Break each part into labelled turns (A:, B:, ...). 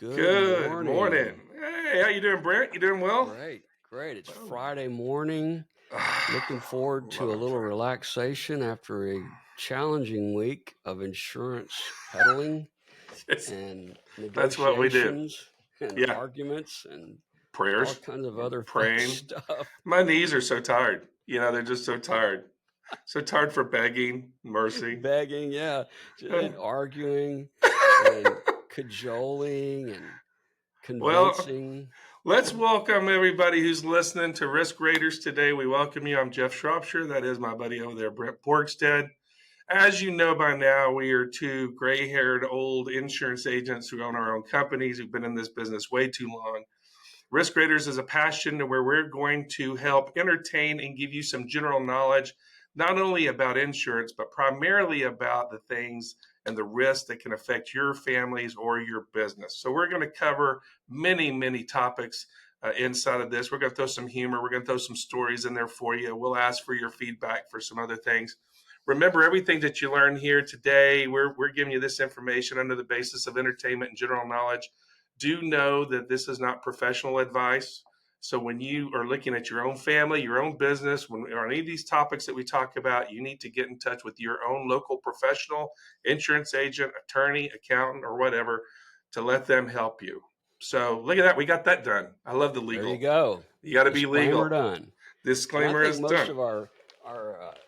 A: Good
B: Good morning.
A: morning.
B: Hey, how you doing, Brent? You doing well?
A: Great, great. It's
B: Well,
A: Friday morning. Looking forward to a
B: loving
A: little
B: Friday.
A: relaxation after a challenging week of insurance peddling
B: Yes,
A: and
B: that's what we do.
A: negotiations and
B: Yeah,
A: arguments and all
B: prayers,
A: kinds of
B: we're
A: other fun
B: praying.
A: stuff.
B: My knees are so tired. They're just so tired. So tired for begging mercy.
A: Begging, yeah,
B: Uh,
A: and arguing and cajoling and
B: well,
A: convincing.
B: let's welcome everybody who's listening to Risk Raiders today. We welcome you. I'm Jeff Shropshire. That is my buddy over there, Brent Borgstedte. As you know by now, we are two gray haired old insurance agents who own our own companies who've been in this business way too long. Risk Raiders is a passion where we're going to help entertain and give you some general knowledge, not only about insurance, but primarily about the things and the risks that can affect your families or your business. So, we're going to cover many, many topics inside of this. We're going to throw some humor, we're going to throw some stories in there for you. We'll ask for your feedback for some other things. Remember, everything that you learn here today, we're giving you this information under the basis of entertainment and general knowledge. Do know that this is not professional advice. So when you are looking at your own family, your own business, when on any of these topics that we talk about, you need to get in touch with your own local professional, insurance agent, attorney, accountant, or whatever to let them help you. So look at that. We got that done. I love the
A: There you
B: legal.
A: go.
B: You got to be
A: Disclaimer
B: legal.
A: done. And I
B: Disclaimer
A: think
B: is
A: most
B: done.
A: of our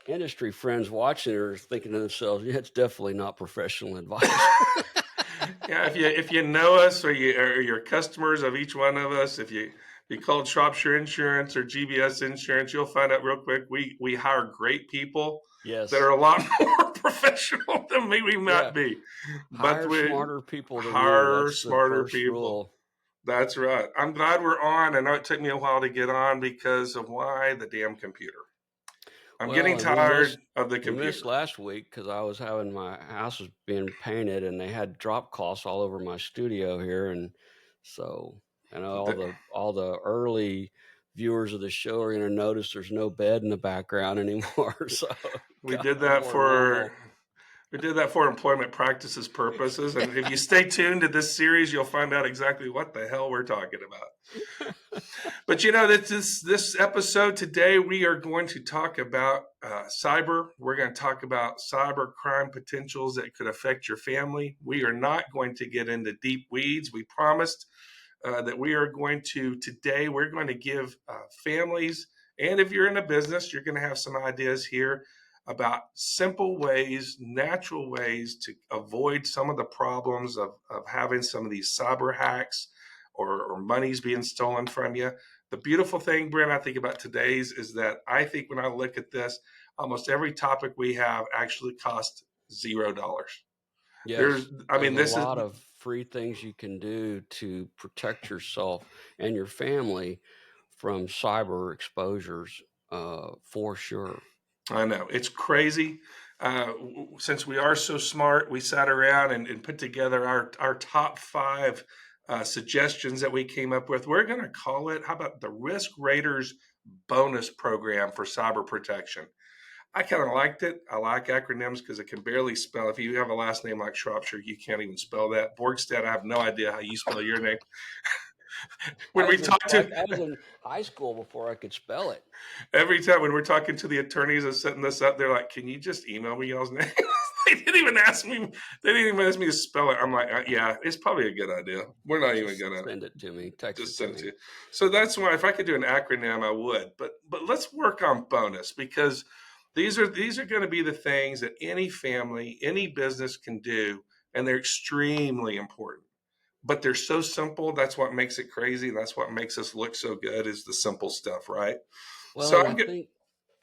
A: industry friends watching are thinking to themselves, "Yeah, it's definitely not professional advice."
B: Yeah, if you know us or you're customers of each one of us, if you called Shropshire Insurance or GBS Insurance, you'll find out real quick we hire great people that are
A: Yes,
B: a lot more professional than we might
A: yeah.
B: be, but
A: Hire
B: we
A: smarter people than you.
B: hire
A: That's the
B: smarter
A: first
B: people.
A: rule.
B: That's right. I'm glad we're on. I know it took me a while to get on because of why the damn computer. I'm
A: Well,
B: getting
A: and we
B: tired
A: missed
B: of the
A: we missed
B: computer.
A: last week because I was having my house was being painted and they had drop cloths all over my studio here, and so I know all the early viewers of the show are going to notice there's no bed in the background anymore. So
B: We
A: got
B: did
A: a
B: that
A: more
B: for
A: normal.
B: We did that for employment practices purposes. And if you stay tuned to this series, you'll find out exactly what the hell we're talking about. But this episode today, we are going to talk about cyber. We're going to talk about cyber crime potentials that could affect your family. We are not going to get into deep weeds. We promised that we are going to today. We're going to give families, and if you're in a business, you're going to have some ideas here about simple ways, natural ways to avoid some of the problems of having some of these cyber hacks or money's being stolen from you. The beautiful thing, Brent, I think about today's is that I think when I look at this, almost every topic we have actually costs $0.
A: Yes,
B: I
A: there's
B: mean,
A: a
B: this is
A: lot of free things you can do to protect yourself and your family from cyber exposures, for sure.
B: I know it's crazy. Since we are so smart, we sat around and put together our top five suggestions that we came up with. We're going to call it, how about the Risk Raiders bonus program for cyber protection? I kind of liked it. I like acronyms because it can barely spell. If you have a last name like Shropshire, you can't even spell that. Borgstedte, I have no idea how you spell your name. When we talk to
A: I was in high school before I could spell it.
B: Every time when we're talking to the attorneys that's setting this up, they're like, "Can you just email me y'all's name?" They didn't even ask me. They didn't even ask me to spell it. I'm like, "Yeah, it's probably a good idea. We're not even
A: Just
B: gonna
A: send it to me, text it
B: just
A: to
B: send it to
A: me.
B: you." So that's why if I could do an acronym, I would. But let's work on bonus because these are going to be the things that any family, any business can do, and they're extremely important. But they're so simple. That's what makes it crazy. That's what makes us look so good is the simple stuff, right?
A: Well,
B: So
A: and
B: I'm good.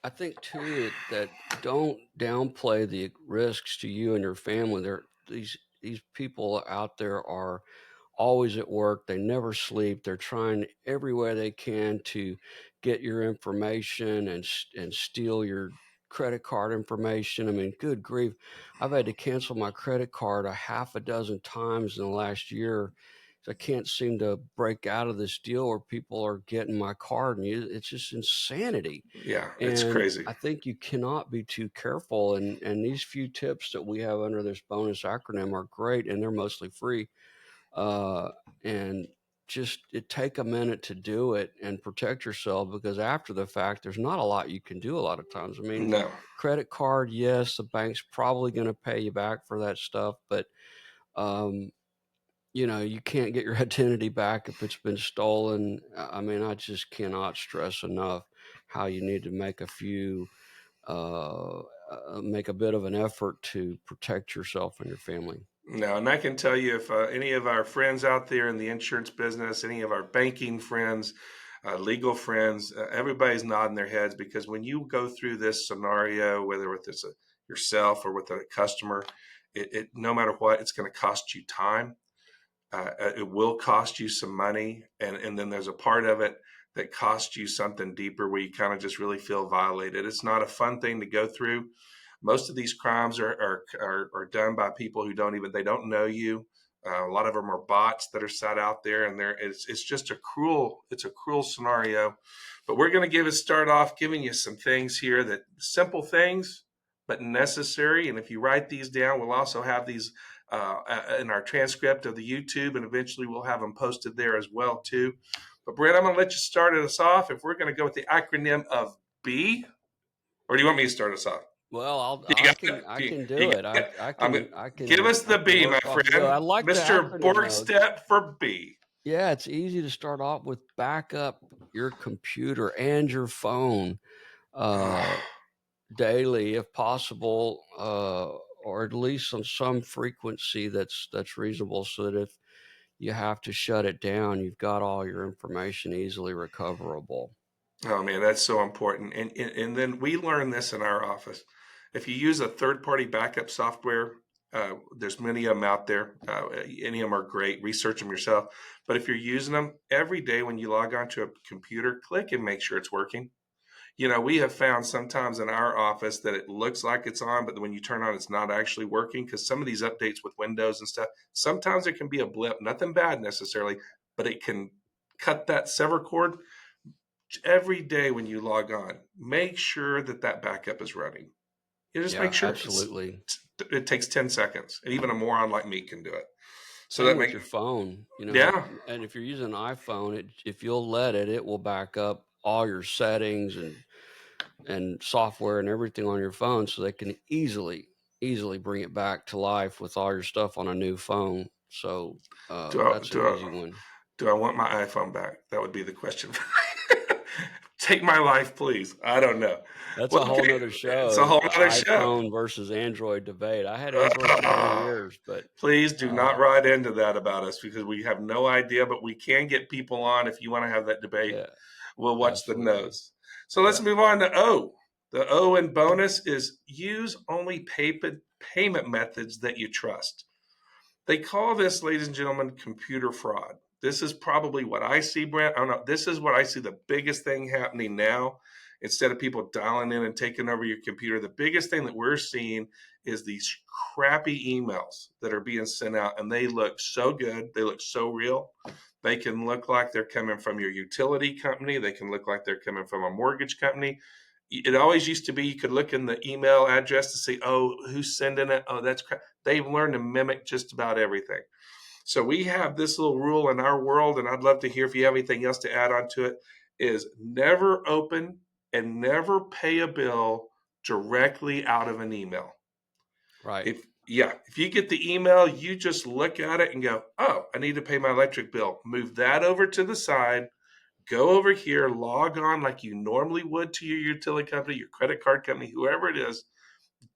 A: I think too that don't downplay the risks to you and your family. There, these people out there are always at work. They never sleep. They're trying every way they can to get your information and steal your credit card information. I mean, good grief. I've had to cancel my credit card a half a dozen times in the last year. So I can't seem to break out of this deal where people are getting my card and it's just insanity.
B: Yeah, it's
A: And
B: crazy.
A: I think you cannot be too careful. And these few tips that we have under this bonus acronym are great and they're mostly free. and just it take a minute to do it and protect yourself, because after the fact, there's not a lot you can do a lot of times. I mean,
B: No.
A: credit card, yes, the bank's probably going to pay you back for that stuff, but um, you can't get your identity back if it's been stolen. I mean, I just cannot stress enough how you need to make a bit of an effort to protect yourself and your family.
B: No, and I can tell you if any of our friends out there in the insurance business, any of our banking friends, legal friends, everybody's nodding their heads, because when you go through this scenario, whether with yourself or with a customer, it no matter what, it's going to cost you time. It will cost you some money, and then there's a part of it that costs you something deeper where you kind of just really feel violated. It's not a fun thing to go through. Most of these crimes are done by people who don't know you. A lot of them are bots that are set out there, and it's just a cruel scenario. But we're going to start off giving you some things here, that simple things but necessary. And if you write these down, we'll also have these in our transcript of the YouTube, and eventually we'll have them posted there as well too. But Brent, I'm going to let you start us off. If we're going to go with the acronym of B, or do you want me to start us off?
A: Well,
B: You got it.
A: I can
B: You
A: do
B: got
A: it.
B: it. I'm gonna give us
A: I
B: the
A: can
B: B, my
A: work off of you. I
B: friend,
A: like the
B: Mr.
A: acronym though.
B: Borgstedte for B.
A: Yeah, it's easy to start off with back up your computer and your phone uh, daily, if possible, or at least on some frequency that's reasonable, so that if you have to shut it down, you've got all your information easily recoverable.
B: Oh man, that's so important. And then we learn this in our office. If you use a third party backup software, there's many of them out there. Any of them are great. Research them yourself. But if you're using them every day when you log onto a computer, click and make sure it's working. We have found sometimes in our office that it looks like it's on, but when you turn on, it's not actually working, because some of these updates with Windows and stuff, sometimes it can be a blip, nothing bad necessarily, but it can cut that sever cord. Every day when you log on, make sure that backup is running. You just make
A: Yeah,
B: sure
A: absolutely.
B: it takes 10 seconds, and even a moron like me can do it. So
A: Same
B: that
A: with
B: make
A: your phone,
B: yeah.
A: and if you're using an iPhone, if you'll let it, it will back up all your settings and software and everything on your phone, so they can easily bring it back to life with all your stuff on a new phone. So
B: Do I,
A: that's an
B: do I,
A: easy one.
B: do I want my iPhone back? That would be the question. Take my life, please. I don't know.
A: That's
B: Well,
A: a whole
B: okay,
A: nother
B: it's a
A: show,
B: whole other show.
A: iPhone versus Android debate. I had Android for many years, but
B: Please do not
A: uh,
B: write into that about us, because we have no idea, but we can get people on if you want to have that debate.
A: yeah,
B: We'll watch the
A: absolutely.
B: notes. So let's
A: Yeah,
B: move on to O. The O in bonus is use only payment methods that you trust. They call this, ladies and gentlemen, computer fraud. This is probably what I see, Brent. I don't know. This is what I see the biggest thing happening now. Instead of people dialing in and taking over your computer, the biggest thing that we're seeing is these crappy emails that are being sent out, and they look so good. They look so real. They can look like they're coming from your utility company. They can look like they're coming from a mortgage company. It always used to be you could look in the email address to see, oh, who's sending it? Oh, that's crap. They've learned to mimic just about everything. So we have this little rule in our world, and I'd love to hear if you have anything else to add on to it, is never open and never pay a bill directly out of an email.
A: right.
B: If you get the email, you just look at it and go, oh, I need to pay my electric bill. Move that over to the side. Go over here, log on like you normally would to your utility company, your credit card company, whoever it is.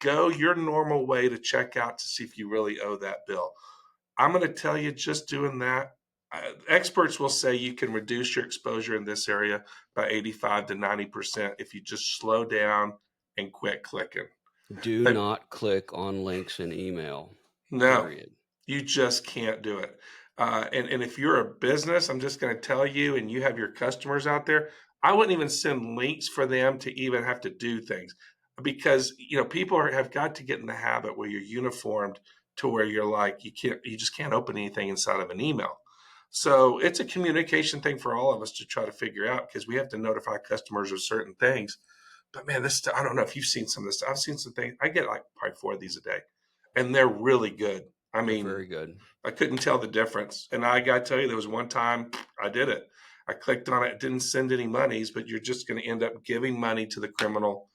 B: Go your normal way to check out to see if you really owe that bill. I'm going to tell you, just doing that, experts will say you can reduce your exposure in this area by 85 to 90% if you just slow down and quit clicking.
A: Do
B: But
A: not click on links in email,
B: no,
A: period.
B: you just can't do it. And if you're a business, I'm just going to tell you, and you have your customers out there, I wouldn't even send links for them to even have to do things, because people have got to get in the habit where you're uniformed to where you're like you just can't open anything inside of an email. So it's a communication thing for all of us to try to figure out, because we have to notify customers of certain things. But man, I don't know if you've seen some of this. I've seen some things. I get like probably 4 of these a day, and they're really good. I
A: They're
B: mean,
A: very good.
B: I couldn't tell the difference. And I got to tell you, there was one time I did it. I clicked on it, didn't send any monies, but you're just going to end up giving money to the criminal.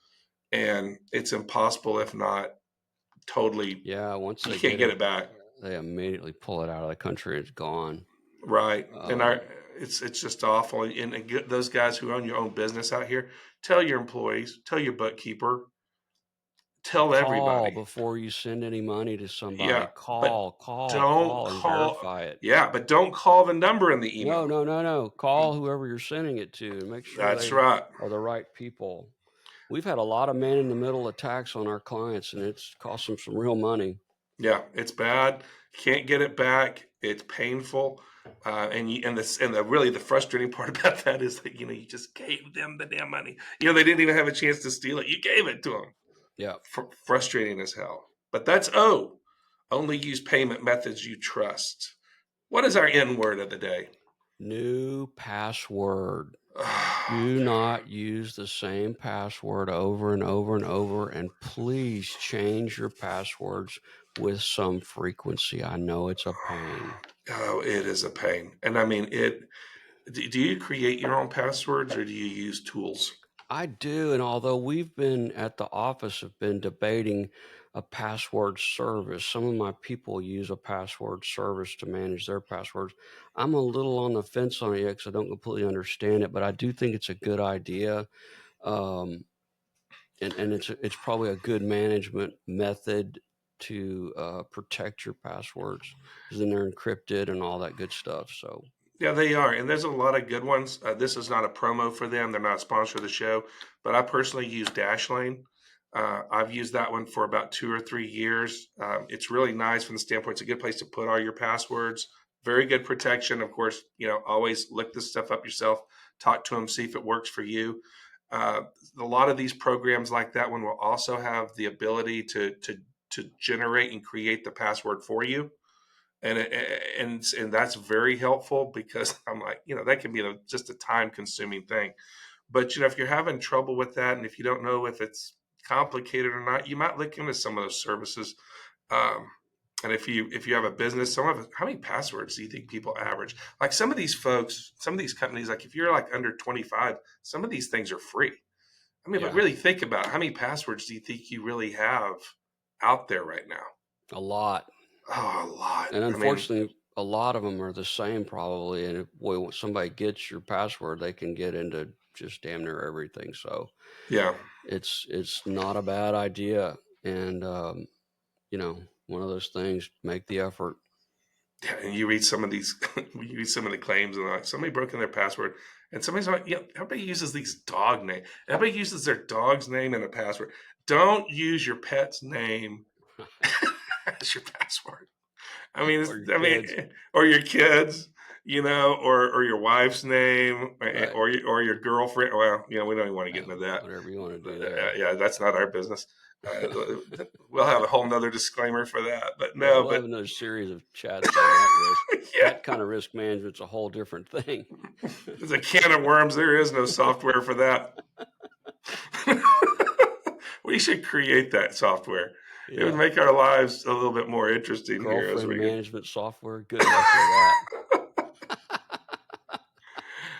B: And it's impossible, if not totally,
A: Yeah, once
B: you
A: they
B: can't
A: get
B: get
A: it,
B: it back.
A: they immediately pull it out of the country. It's gone.
B: Right. And
A: Um,
B: it's just awful. And get those guys who own your own business out here, tell your employees, tell your bookkeeper, tell
A: Call
B: everybody.
A: before you send any money to somebody.
B: Yeah. But don't
A: Call and
B: call.
A: verify it.
B: Yeah. But don't call the number in the
A: No,
B: email.
A: no, no, no. Call whoever you're sending it to and make sure
B: That's
A: they
B: right.
A: are the right people. We've had a lot of man-in-the-middle attacks on our clients, and it's cost them some real money.
B: Yeah, it's bad. Can't get it back. It's painful. And the really the frustrating part about that is that you just gave them the damn money. They didn't even have a chance to steal it. You gave it to them.
A: Yeah.
B: Frustrating as hell. But that's only use payment methods you trust. What is our N word of the day?
A: New password.
B: Oh,
A: Do not use the same password over and over and over, and please change your passwords with some frequency. I know it's a pain.
B: oh, it is a pain. And I mean, do you create your own passwords or do you use tools?
A: I do, and although we've been at the office have been debating a password service, some of my people use a password service to manage their passwords. I'm a little on the fence on it yet because I don't completely understand it, but I do think it's a good idea. Um, and it's probably a good management method to protect your passwords because then they're encrypted and all that good stuff. So
B: Yeah, they are. And there's a lot of good ones. This is not a promo for them. They're not a sponsor of the show, but I personally use Dashlane. I've used that one for about 2 or 3 years. It's really nice from the standpoint, it's a good place to put all your passwords. Very good protection. Of course, always look this stuff up yourself, talk to them, see if it works for you. Uh, a lot of these programs like that one will also have the ability to generate and create the password for you, and that's very helpful because I'm like, that can be just a time consuming thing. But if you're having trouble with that, and if you don't know if it's complicated or not, you might look into some of those services. Um, and if you have a business, how many passwords do you think people average? Like some of these folks, some of these companies, like if you're like under 25, some of these things are free. I mean, but
A: yeah,
B: really think about how many passwords do you think you really have out there right now?
A: a lot.
B: Oh, a lot.
A: And
B: I mean,
A: unfortunately, a lot of them are the same probably. And if when somebody gets your password, they can get into just damn near everything. So
B: yeah.
A: it's not a bad idea. And one of those things. Make the effort.
B: Yeah, and you read some of these, you read some of the claims, and like somebody broke in their password, and somebody's like, everybody uses these dog name. Everybody uses their dog's name in a password. Don't use your pet's name as your password. I mean,
A: Or your kids,
B: or your kids, or your wife's name,
A: right?
B: or your girlfriend. Well, we don't even want to get into that.
A: Whatever you want to do there.
B: Yeah, that's not our business. We'll have a whole nother disclaimer for that. But
A: Yeah,
B: no,
A: we'll
B: but
A: have another series of chats on that risk.
B: yeah.
A: That kind of risk management's a whole different thing.
B: There's a can of worms. There is no software for that. We should create that software. It would
A: Yeah.
B: make our lives a little bit more interesting here as
A: Girlfriend
B: we go.
A: management software. Good luck with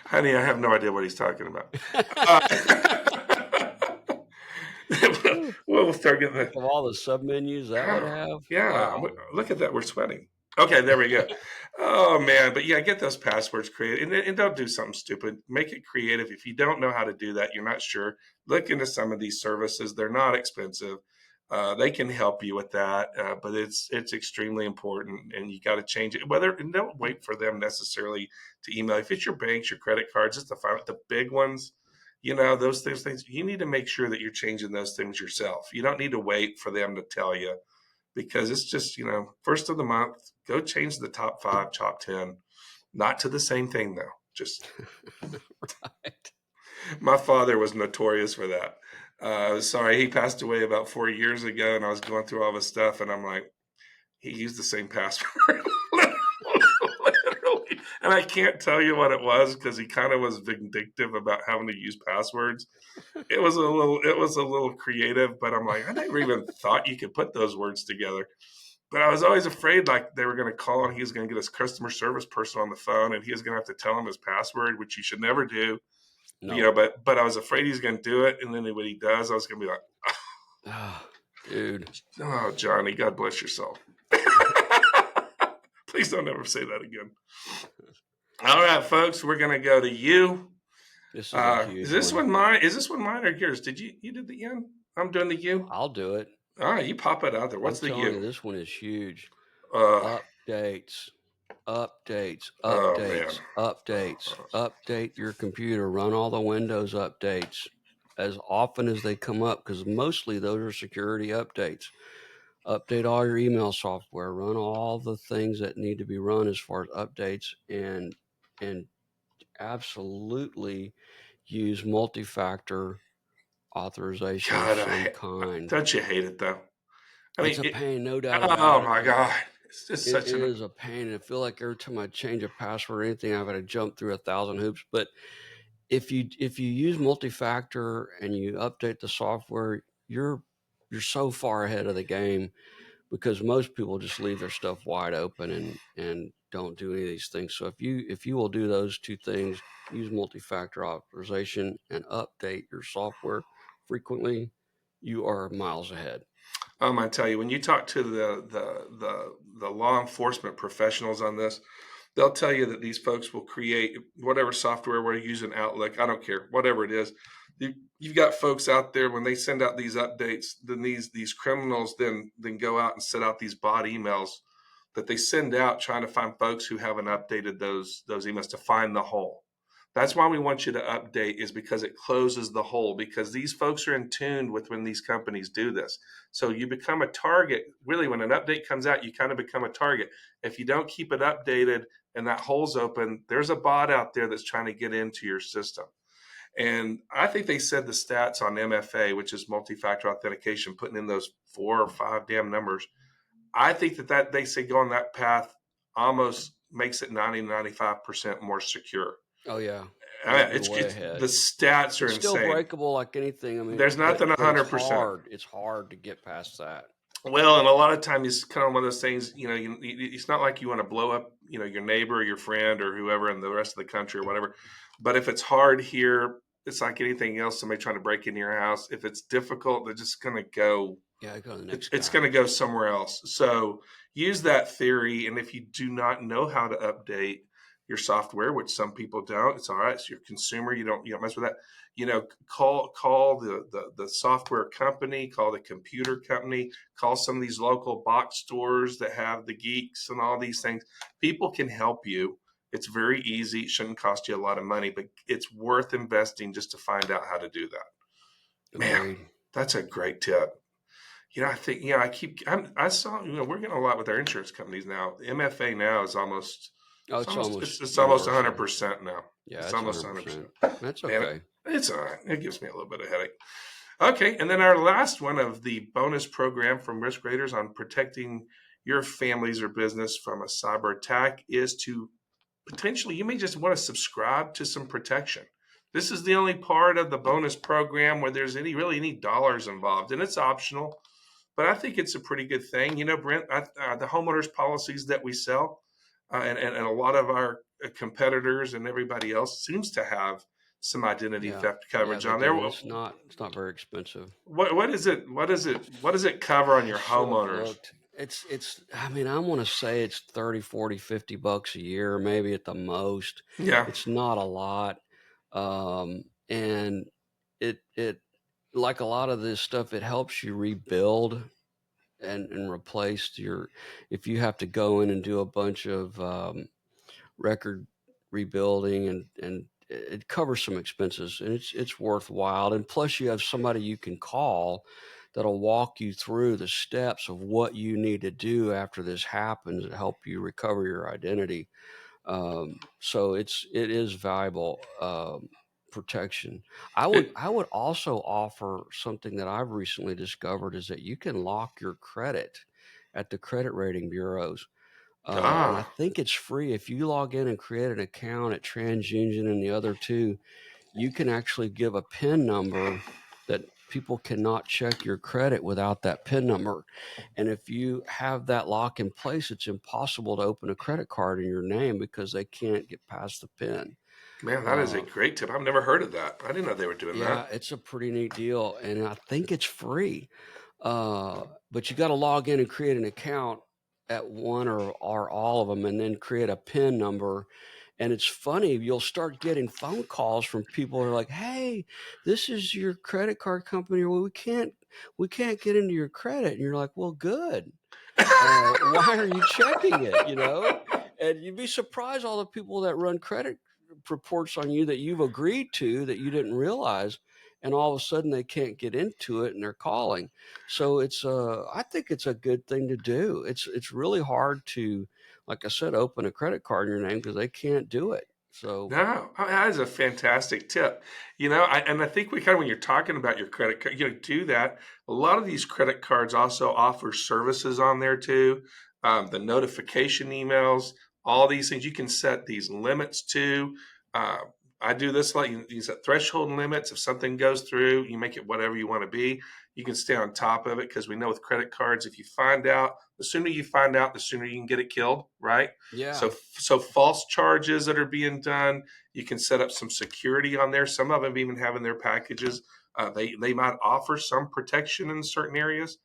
B: Honey, I have no idea what he's talking about. Uh,
A: that.
B: we'll start getting
A: Think
B: the.
A: of all the submenus that would
B: Oh,
A: have.
B: yeah,
A: Wow.
B: look at that. We're sweating. Okay, there we go. Oh man, but yeah, get those passwords created, and don't do something stupid. Make it creative. If you don't know how to do that, you're not sure. Look into some of these services. They're not expensive. They can help you with that, but it's extremely important, and you got to change it. And don't wait for them necessarily to email. If it's your banks, your credit cards, just the big ones. Those things. You need to make sure that you're changing those things yourself. You don't need to wait for them to tell you, because it's just, first of the month, go change the top 5, top 10. Not to the same thing though. Just
A: Right.
B: my father was notorious for that. Sorry, he passed away about 4 years ago, and I was going through all his stuff, and I'm like, he used the same password. Literally. And I can't tell you what it was because he kind of was vindictive about having to use passwords. It was a little creative, but I'm like, I never even thought you could put those words together. But I was always afraid like they were going to call and he was going to get his customer service person on the phone and he was going to have to tell him his password, which you should never do.
A: No.
B: But I was afraid he's going to do it, and then when he does, I was going to be like,
A: Ah, dude.
B: "Oh, Johnny, God bless your soul." Please don't ever say that again. All right, folks, we're going to go to you.
A: This is a
B: Is
A: huge
B: this
A: one.
B: one mine? Is this one mine or yours? You did the you? I'm doing the you.
A: I'll do it.
B: All right, you pop it out there.
A: I'm
B: What's the
A: telling you,
B: you?
A: this one is huge.
B: Uh,
A: Updates, updates,
B: oh man.
A: updates, updates. Update your computer. Run all the Windows updates as often as they come up, because mostly those are security updates. Update all your email software. Run all the things that need to be run as far as updates, and absolutely use multi-factor authorization of
B: God,
A: some kind.
B: don't you hate it though? I
A: It's
B: mean,
A: a pain, no doubt about
B: oh
A: it.
B: my God, it's just
A: It
B: such an.
A: is a pain. And I feel like every time I change a password or anything, I've got to jump through 1,000 hoops. But if you use multi-factor and you update the software, you're so far ahead of the game, because most people just leave their stuff wide open and don't do any of these things. So if you will do those two things, use multi-factor authorization and update your software frequently, you are miles ahead.
B: I'm gonna tell you, when you talk to the law enforcement professionals on this, they'll tell you that these folks will create whatever software we're using, Outlook, I don't care, whatever it is. You've got folks out there when they send out these updates, then these criminals then go out and set out these bot emails that they send out trying to find folks who haven't updated those emails to find the hole. That's why we want you to update, is because it closes the hole, because these folks are in tune with when these companies do this. So you become a target. Really, when an update comes out, you kind of become a target. If you don't keep it updated and that hole's open, there's a bot out there that's trying to get into your system. And I think they said the stats on MFA, which is multi-factor authentication, putting in those 4 or 5 damn numbers. I think that they say go on that path almost makes it 90-95% more secure.
A: Oh yeah,
B: I mean,
A: you're way
B: it's the
A: ahead.
B: stats are
A: It's still
B: insane.
A: breakable like anything. I mean,
B: There's
A: but
B: nothing
A: but it's
B: 100%.
A: hard. It's hard to get past that.
B: Well, and a lot of times it's kind of one of those things. It's not like you want to blow up, your neighbor or your friend or whoever in the rest of the country or whatever. But if it's hard here, it's like anything else. Somebody trying to break into your house. If it's difficult, they're just going to go.
A: Yeah, go to the
B: It's
A: next
B: it's
A: guy.
B: going to go somewhere else. So use that theory. And if you do not know how to update your software, which some people don't, it's all right. It's your consumer. You don't mess with that. Call the software company, call the computer company, call some of these local box stores that have the geeks and all these things. People can help you. It's very easy. It shouldn't cost you a lot of money, but it's worth investing just to find out how to do that. Man,
A: Agreed.
B: that's a great tip. I think, I saw, we're getting a lot with our insurance companies now. MFA now is almost,
A: Oh, it's almost
B: it's almost
A: universal.
B: 100% now.
A: Yeah,
B: It's
A: it's
B: almost 100%.
A: 100%. That's
B: Man,
A: okay.
B: it's all right. It gives me a little bit of headache. Okay. And then our last one of the bonus program from Risk Raiders on protecting your families or business from a cyber attack is to potentially, you may just want to subscribe to some protection. This is the only part of the bonus program where there's any dollars involved, and it's optional. But I think it's a pretty good thing. Brent, the homeowners policies that we sell, and a lot of our competitors and everybody else seems to have some identity
A: Yeah,
B: theft
A: yeah,
B: coverage
A: they
B: on there.
A: do. It's not very expensive.
B: What is it? What does it cover on
A: I
B: your
A: should have
B: homeowners?
A: looked. It's. I mean, I want to say it's 30, 40, $50 a year, maybe at the most.
B: Yeah.
A: It's not a lot, and it like a lot of this stuff, it helps you rebuild and replace your. If you have to go in and do a bunch of record rebuilding, and it covers some expenses, and it's worthwhile. And plus you have somebody you can call that'll walk you through the steps of what you need to do after this happens to help you recover your identity. So it is valuable protection.
B: It,
A: I would also offer something that I've recently discovered, is that you can lock your credit at the credit rating bureaus. And I
B: ah,
A: think it's free. If you log in and create an account at TransUnion and the other two, you can actually give a PIN number that people cannot check your credit without that PIN number. And if you have that lock in place, it's impossible to open a credit card in your name because they can't get past the PIN.
B: Man, that is a
A: Uh,
B: great tip. I've never heard of that. I didn't know they were doing
A: yeah,
B: that.
A: it's a pretty neat deal, and I think it's free. But you got to log in and create an account at one or all of them, and then create a PIN number. And it's funny, you'll start getting phone calls from people who are like, "Hey, this is your credit card company. Well, we can't get into your credit." And you're like, "Well, good. Why are you checking it?" And you'd be surprised all the people that run credit reports on you that you've agreed to that you didn't realize, and all of a sudden they can't get into it and they're calling. So I think it's a good thing to do. It's really hard to, like I said, open a credit card in your name because they can't do it. So
B: No, that is a fantastic tip. And I think we kind of, when you're talking about your credit card, do that. A lot of these credit cards also offer services on there too. The notification emails, all these things you can set these limits to. Uh, I do this like you set threshold limits. If something goes through, you make it whatever you want to be. You can stay on top of it because we know with credit cards, if you find out, the sooner you find out, the sooner you can get it killed, right?
A: yeah.
B: So false charges that are being done, you can set up some security on there. Some of them even have in their packages. They might offer some protection in certain areas.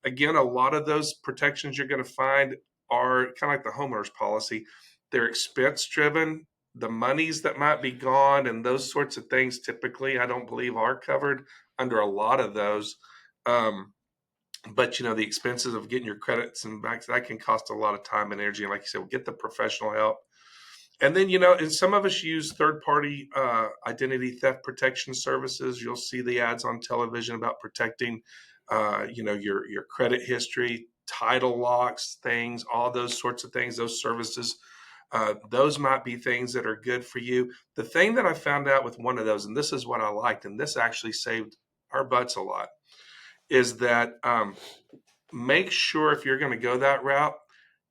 B: Again, a lot of those protections you're going to find are kind of like the homeowner's policy. They're expense driven. The monies that might be gone and those sorts of things typically, I don't believe, are covered under a lot of those. Um, but the expenses of getting your credits and backs, that can cost a lot of time and energy. And like you said, get the professional help. And then, and some of us use third party identity theft protection services. You'll see the ads on television about protecting, your credit history, title locks, things, all those sorts of things, those services. Those might be things that are good for you. The thing that I found out with one of those, and this is what I liked, and this actually saved our butts a lot, is that make sure if you're going to go that route,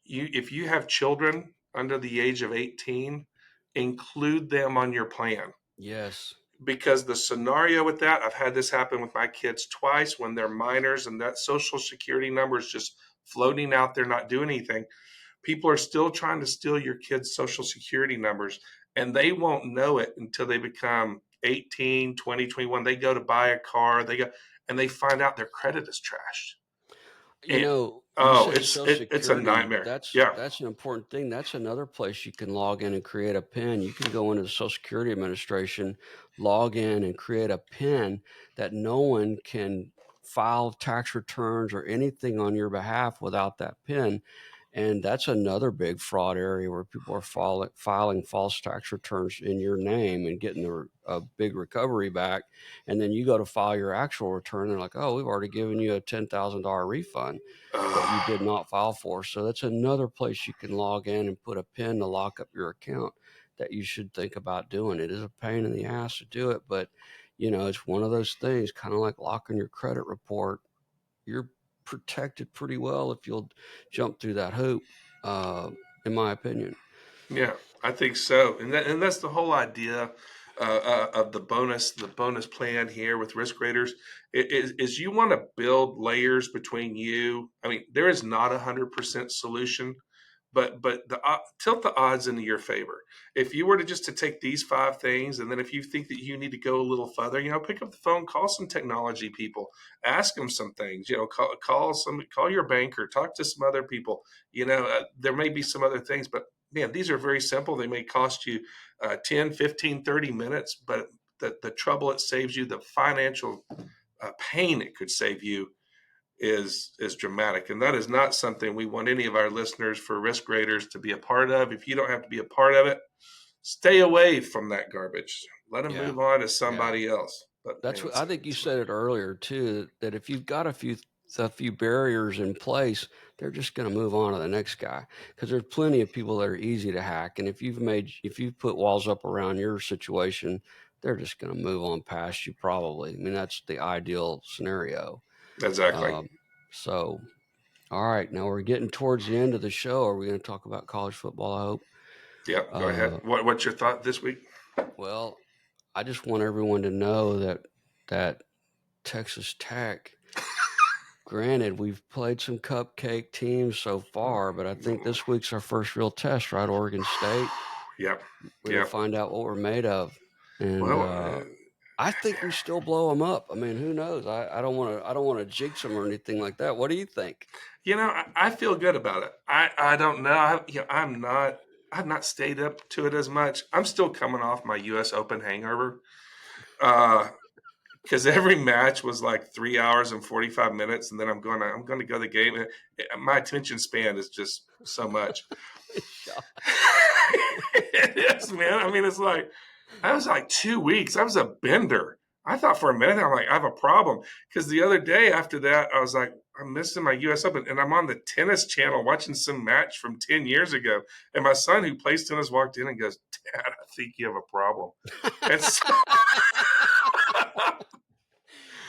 B: if you have children under the age of 18, include them on your plan.
A: Yes.
B: Because the scenario with that, I've had this happen with my kids twice when they're minors and that social security number is just floating out there, not doing anything. People are still trying to steal your kids' social security numbers, and they won't know it until they become 18, 20, 21. They go to buy a car, and they find out their credit is trashed. And
A: You
B: oh,
A: said Social
B: it's a
A: Security.
B: nightmare.
A: That's
B: Yeah.
A: that's an important thing. That's another place you can log in and create a PIN. You can go into the Social Security Administration, log in and create a PIN that no one can file tax returns or anything on your behalf without that PIN. And that's another big fraud area where people are filing false tax returns in your name and getting a big recovery back. And then you go to file your actual return, and they're like, "Oh, we've already given you a $10,000 refund that you did not file for." So that's another place you can log in and put a PIN to lock up your account that you should think about doing. It is a pain in the ass to do it, but it's one of those things, kind of like locking your credit report. You're protected pretty well if you'll jump through that hoop, uh, in my opinion.
B: Yeah, I think so, and that's the whole idea of the bonus plan here with risk graders is you want to build layers between you. I mean, there is not 100% solution, but tilt the odds into your favor. If you were to just to take these 5 things, and then if you think that you need to go a little further, pick up the phone, call some technology people, ask them some things. Call your banker, talk to some other people. There may be some other things, but man, these are very simple. They may cost you 10, 15, 30 minutes, but the trouble it saves you, the financial pain it could save you is dramatic. And that is not something we want any of our listeners for risk graders to be a part of. If you don't have to be a part of it, stay away from that garbage. Let them
A: Yeah,
B: move on to
A: yeah.
B: somebody else. But
A: That's
B: man,
A: what I think you said it earlier too, that if you've got a few barriers in place, they're just going to move on to the next guy because there's plenty of people that are easy to hack. And if you've put walls up around your situation, they're just going to move on past you probably. I mean, that's the ideal scenario.
B: exactly.
A: Um, so, all right, now we're getting towards the end of the show. Are we going to talk about college football? I hope.
B: Yep. Go ahead.
A: Uh,
B: What's your thought this week?
A: well, I just want everyone to know that Texas Tech. Granted, we've played some cupcake teams so far, but I think this week's our first real test, right? Oregon State.
B: Yep.
A: We're going to find out what we're made of. And
B: Well,
A: I think we still blow them up. I mean, who knows? I don't want to jinx them or anything like that. What do you think?
B: I feel good about it. I don't know. I've not stayed up to it as much. I'm still coming off my U.S. Open hangover. Because every match was like 3 hours and 45 minutes, and then I'm going to go to the game. My attention span is just so much. It is, man. I mean, it's like I was like 2 weeks. I was a bender. I thought for a minute I'm like I have a problem because the other day after that I was like I'm missing my U.S. Open, and I'm on the tennis channel watching some match from 10 years ago, and my son who plays tennis walked in and goes, "Dad, I think you have a problem." And so,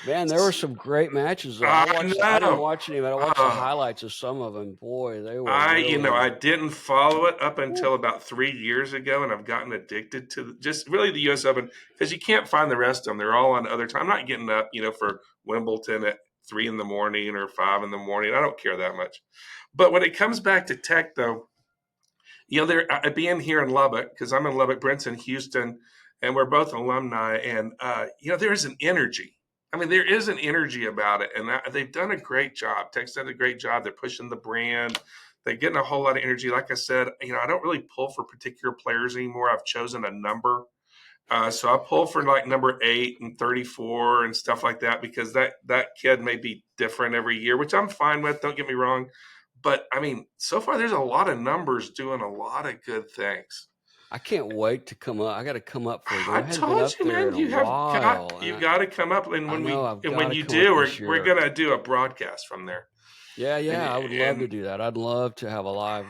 A: Man, there were some great matches.
B: I
A: I didn't
B: know.
A: watch any, but I watched the highlights of some of them. Boy, they were
B: I
A: really.
B: didn't follow it up until about 3 years ago, and I've gotten addicted to just really the U.S. Open because you can't find the rest of them. They're all on other time. I'm not getting up, for Wimbledon at 3 in the morning or 5 in the morning. I don't care that much. But when it comes back to tech, though, they're being here in Lubbock because I'm in Lubbock, Brent's in Houston, and we're both alumni. And there's an energy. I mean, there is an energy about it, and they've done a great job. Tech's done a great job. They're pushing the brand. They're getting a whole lot of energy. Like I said, I don't really pull for particular players anymore. I've chosen a number. So I pull for like number 8 and 34 and stuff like that because that kid may be different every year, which I'm fine with. Don't get me wrong. But I mean, so far there's a lot of numbers doing a lot of good things.
A: I can't wait to come up. I got to come up for a game.
B: I
A: I hadn't been
B: told
A: up
B: you,
A: there
B: man,
A: in a while.
B: you got to come up, and
A: I know I've got
B: when
A: to
B: you
A: come up
B: do,
A: this
B: we're
A: year.
B: gonna do a broadcast from there.
A: Yeah, I would love to do that. I'd love to have a live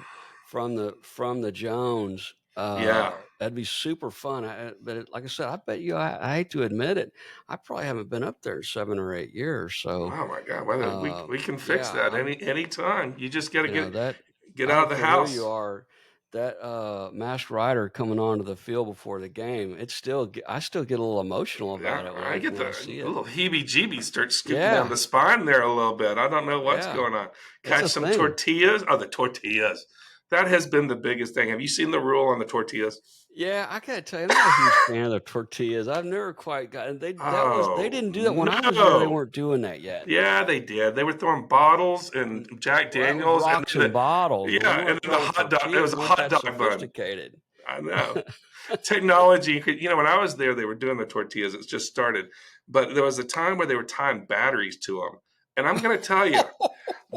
A: from the Jones.
B: Yeah.
A: That'd be super fun. Like I said, I bet you, I hate to admit it, I probably haven't been up there in 7 or 8 years. So,
B: Oh my God, well, we can fix
A: yeah,
B: that any time. You just got to
A: that
B: get
A: I
B: out of
A: don't
B: the
A: care who you
B: house.
A: are. That masked rider coming onto the field before the game, I still get a little emotional
B: Yeah,
A: about it
B: I get
A: when
B: the
A: I see it.
B: little heebie-jeebies start scooting down
A: Yeah,
B: the spine there a little bit. I don't know what's
A: yeah,
B: going on.
A: it's
B: Catch
A: a
B: some
A: thing.
B: tortillas. Oh, the tortillas. That has been the biggest thing. Have you seen the rule on the tortillas?
A: Yeah, I gotta tell you, I'm not a huge fan of the tortillas. I've never quite gotten they
B: Oh
A: didn't do that when I was there. They
B: no.
A: weren't doing that yet.
B: Yeah, they did. They were throwing bottles and Jack
A: Well, that was
B: Daniels, and
A: rocks
B: then
A: and bottles, but we
B: and
A: weren't
B: then the
A: throwing
B: hot dog. It
A: tortillas.
B: was a
A: Weren't
B: hot
A: that
B: dog bun.
A: sophisticated.
B: I know. Technology. When I was there, they were doing the tortillas. It's just started, but there was a time where they were tying batteries to them, and I'm going to tell you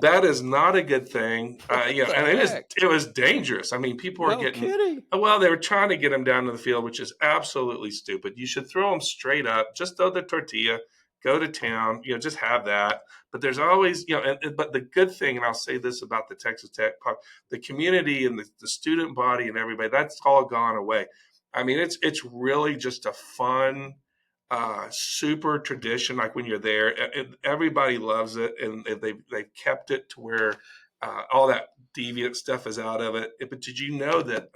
B: that is not a good thing.
A: What the
B: And
A: heck?
B: it was dangerous. I mean, people were
A: No
B: getting
A: kidding.
B: well. They were trying to get them down to the field, which is absolutely stupid. You should throw them straight up. Just throw the tortilla. Go to town. Just have that. But there's always but the good thing, and I'll say this about the Texas Tech, the community and the student body and everybody, that's all gone away. I mean, it's really just a fun, super tradition. Like when you're there, everybody loves it, and they've kept it to where all that deviant stuff is out of it. But did you know that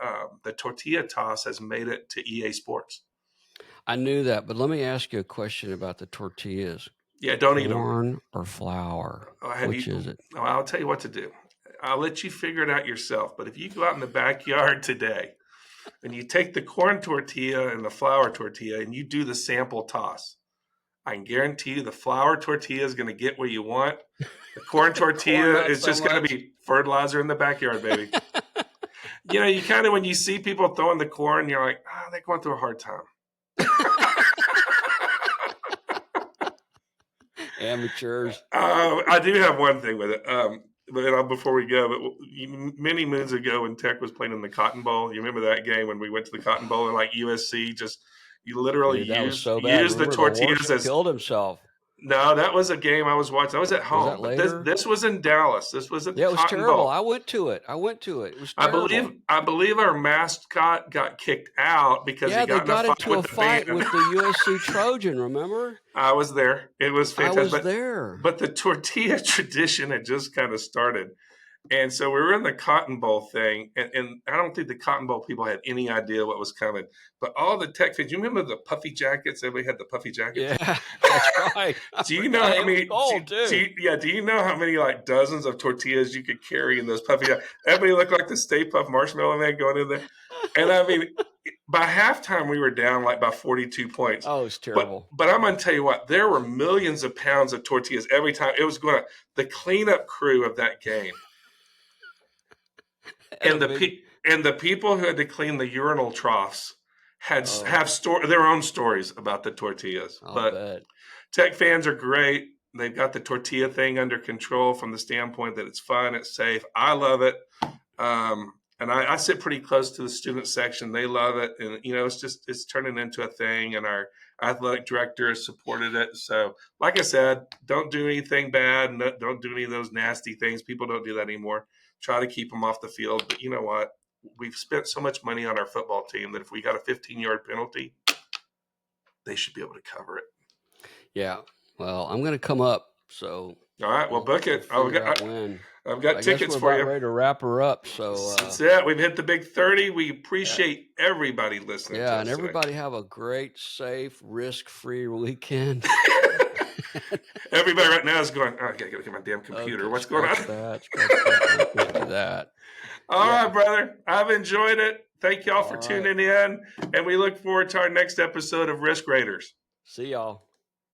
B: the tortilla toss has made it to EA Sports?
A: I knew that, but let me ask you a question about the tortillas.
B: Yeah, don't eat them.
A: Corn or flour?
B: Have
A: Which
B: you?
A: is it?
B: Oh, I'll tell you what to do. I'll let you figure it out yourself. But if you go out in the backyard today and you take the corn tortilla and the flour tortilla and you do the sample toss, I can guarantee you the flour tortilla is going to get what you want. The corn
A: Corn,
B: tortilla
A: not
B: is
A: so
B: just going to
A: much.
B: be fertilizer in the backyard, baby. You kind of, when you see people throwing the corn, you're like, they're going through a hard time.
A: Amateurs.
B: I do have one thing with it. But before we go, many moons ago when Tech was playing in the Cotton Bowl, you remember that game when we went to the Cotton Bowl and like USC just you literally
A: Dude, that was so bad.
B: use the
A: Remember the horse
B: tortillas as
A: killed himself.
B: no, that was a game I was watching. I was at
A: Was that
B: home, but this
A: later?
B: this was in Dallas. This was at the
A: Yeah, it was
B: Cotton
A: terrible.
B: Bowl.
A: I went to it. It was terrible.
B: I believe our mascot got kicked out because he
A: Yeah, they
B: got in a
A: got
B: fight
A: into a
B: with the
A: fight
B: band.
A: with the USC Trojan, remember?
B: I was there. It was
A: I
B: fantastic.
A: was there.
B: But the tortilla tradition had just kind of started. And so we were in the Cotton Bowl thing, and I don't think the Cotton Bowl people had any idea what was coming. But all the tech fans, you remember the puffy jackets? Everybody had the puffy jackets.
A: Yeah, that's right. I
B: Do you know
A: forgot
B: how
A: it was
B: many?
A: cold too.
B: Do you know how many like dozens of tortillas you could carry in those puffy jackets? Everybody looked like the Stay Puft Marshmallow Man going in there. And I mean, by halftime we were down like by 42 points.
A: Oh, it's
B: But
A: terrible.
B: I'm going to tell you what, there were millions of pounds of tortillas every time. It was going to the cleanup crew of that game.
A: And a big,
B: And the people who had to clean the urinal troughs have their own stories about the tortillas.
A: I'll
B: But
A: bet.
B: tech fans are great. They've got the tortilla thing under control from the standpoint that it's fun, it's safe. I love it. And I sit pretty close to the student section. They love it. And, you know, it's turning into a thing. And our athletic director has supported it. So, like I said, don't do anything bad. Don't do any of those nasty things. People don't do that anymore. Try to keep them off the field. But you know what? We've spent so much money on our football team that if we got a 15-yard penalty, they should be able to cover it.
A: Yeah. Well, I'm going to come up. So,
B: all right, well, book it.
A: We'll figure out when.
B: I've got
A: I
B: tickets
A: guess we're
B: for you.
A: about ready to wrap her up. So
B: that's it. We've hit the big 30. We appreciate everybody listening.
A: Yeah, and everybody have a great, safe, risk-free weekend.
B: Everybody right now is going, oh, I gotta get my damn computer.
A: Okay,
B: what's going on?
A: That. Get to that.
B: All right, brother. I've enjoyed it. Thank y'all for tuning in. And we look forward to our next episode of Risk Raiders.
A: See y'all.